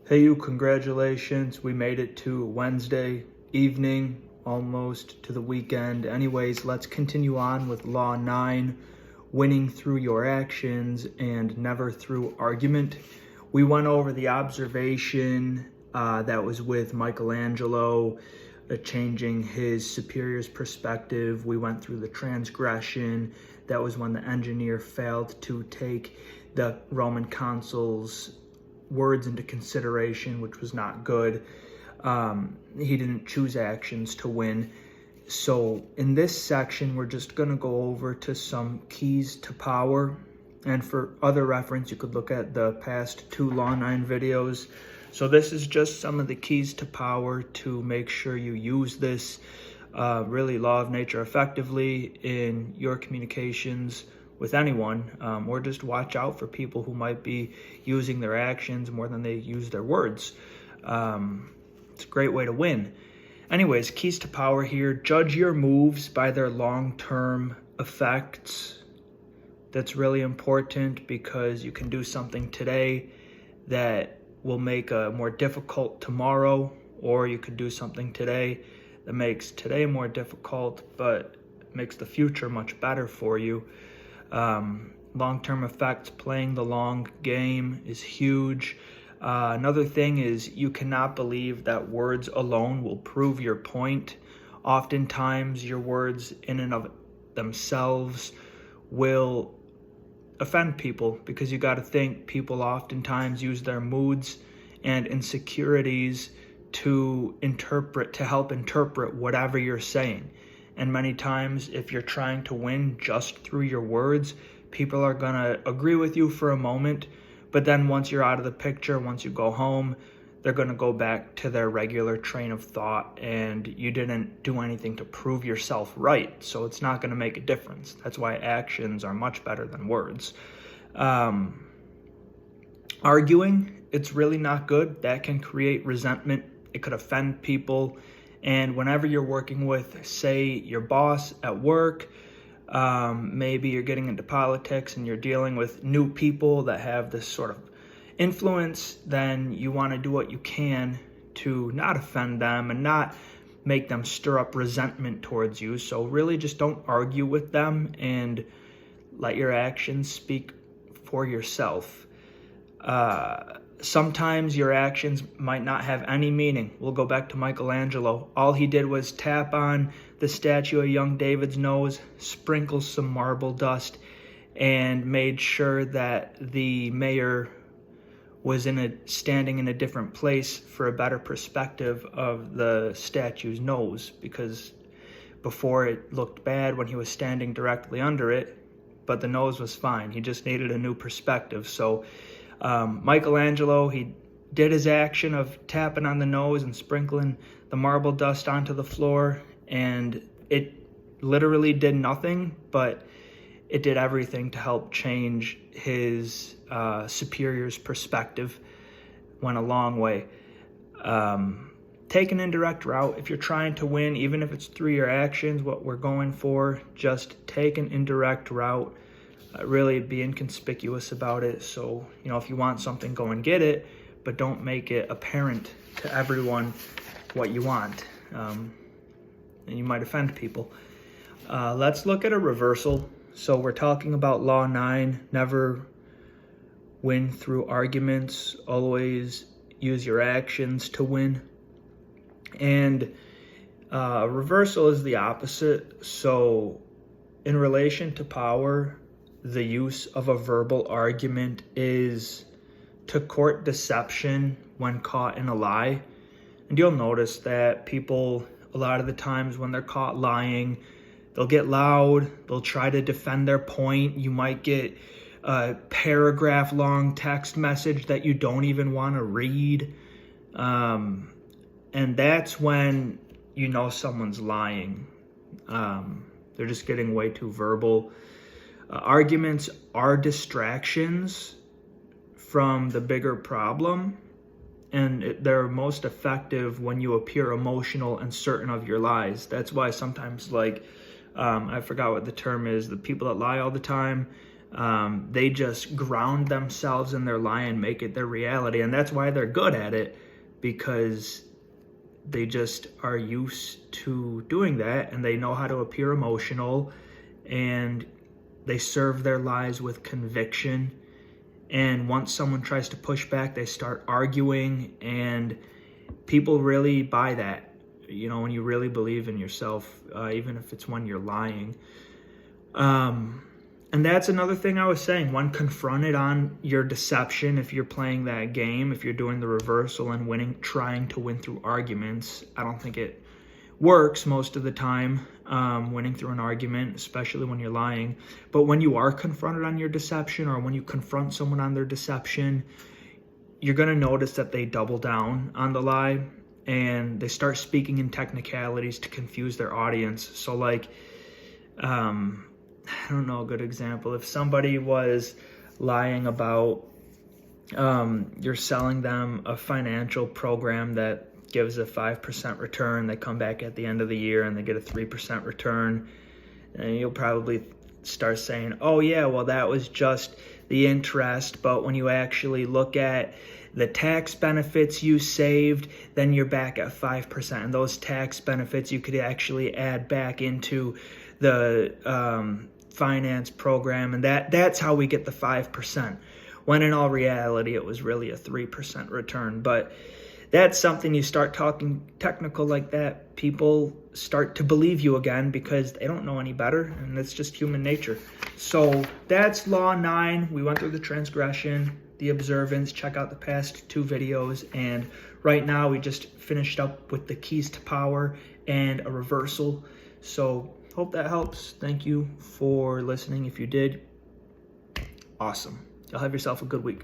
Hey you, congratulations. We made it to Wednesday evening, almost to the weekend. Anyways, let's continue on with Law 9, winning through your actions and never through argument. We went over the observation that was with Michelangelo, changing his superior's perspective. We went through the transgression. That was when the engineer failed to take the Roman consul's words into consideration, which was not good. He didn't choose actions to win. So in this section, we're just going to go over to some keys to power. And for other reference, you could look at the past 2 Law 9 videos. So this is just some of the keys to power to make sure you use this really law of nature effectively in your communications with anyone, or just watch out for people who might be using their actions more than they use their words. It's a great way to win. Anyways, keys to power here. Judge your moves by their long-term effects. That's really important because you can do something today that will make a more difficult tomorrow, or you could do something today that makes today more difficult but makes the future much better for you. Long-term effects, playing the long game is huge. Another thing is you cannot believe that words alone will prove your point. Oftentimes your words in and of themselves will offend people because you got to think people oftentimes use their moods and insecurities to help interpret whatever you're saying. And many times, if you're trying to win just through your words, people are going to agree with you for a moment. But then once you're out of the picture, once you go home, they're going to go back to their regular train of thought. And you didn't do anything to prove yourself right. So it's not going to make a difference. That's why actions are much better than words. Arguing, it's really not good. That can create resentment. It could offend people. And whenever you're working with, say, your boss at work, maybe you're getting into politics and you're dealing with new people that have this sort of influence, then you want to do what you can to not offend them and not make them stir up resentment towards you. So really just don't argue with them and let your actions speak for yourself. Sometimes your actions might not have any meaning. We'll go back to Michelangelo. All he did was tap on the statue of young David's nose, sprinkle some marble dust, and made sure that the mayor was standing in a different place for a better perspective of the statue's nose, because before it looked bad when he was standing directly under it, but the nose was fine. He just needed a new perspective. So Michelangelo, he did his action of tapping on the nose and sprinkling the marble dust onto the floor, and it literally did nothing, but it did everything to help change his superior's perspective. Went a long way. Take an indirect route. If you're trying to win, even if it's through your actions, what we're going for, just take an indirect route. Really be inconspicuous about it. So, if you want something, go and get it, but don't make it apparent to everyone what you want. And you might offend people. Let's look at a reversal. So we're talking about Law 9, never win through arguments, always use your actions to win. And reversal is the opposite. So in relation to power, the use of a verbal argument is to court deception when caught in a lie. And you'll notice that people, a lot of the times when they're caught lying, they'll get loud, they'll try to defend their point. You might get a paragraph-long text message that you don't even want to read. And that's when you know someone's lying. They're just getting way too verbal. Arguments are distractions from the bigger problem, and they're most effective when you appear emotional and certain of your lies. That's why sometimes, I forgot what the term is, the people that lie all the time, They just ground themselves in their lie and make it their reality. And that's why they're good at it, because they just are used to doing that, and they know how to appear emotional, and they serve their lies with conviction. And once someone tries to push back, they start arguing, and people really buy that. You know, when you really believe in yourself, even if it's when you're lying. And that's another thing I was saying. When confronted on your deception, if you're playing that game, if you're doing the reversal and winning, trying to win through arguments, I don't think it works most of the time, winning through an argument, especially when you're lying. But when you are confronted on your deception, or when you confront someone on their deception, you're going to notice that they double down on the lie, and they start speaking in technicalities to confuse their audience. So like, I don't know, a good example. If somebody was lying about you're selling them a financial program that gives a 5% return, they come back at the end of the year and they get a 3% return, and you'll probably start saying, oh yeah, well that was just the interest, but when you actually look at the tax benefits you saved, then you're back at 5%. And those tax benefits you could actually add back into the finance program, and that's how we get the 5%, when in all reality it was really a 3% return. But that's something, you start talking technical like that, people start to believe you again because they don't know any better, and it's just human nature. So that's Law 9. We went through the transgression, the observance. Check out the past 2 videos, and right now we just finished up with the keys to power and a reversal. So hope that helps. Thank you for listening. If you did, awesome. You'll have yourself a good week.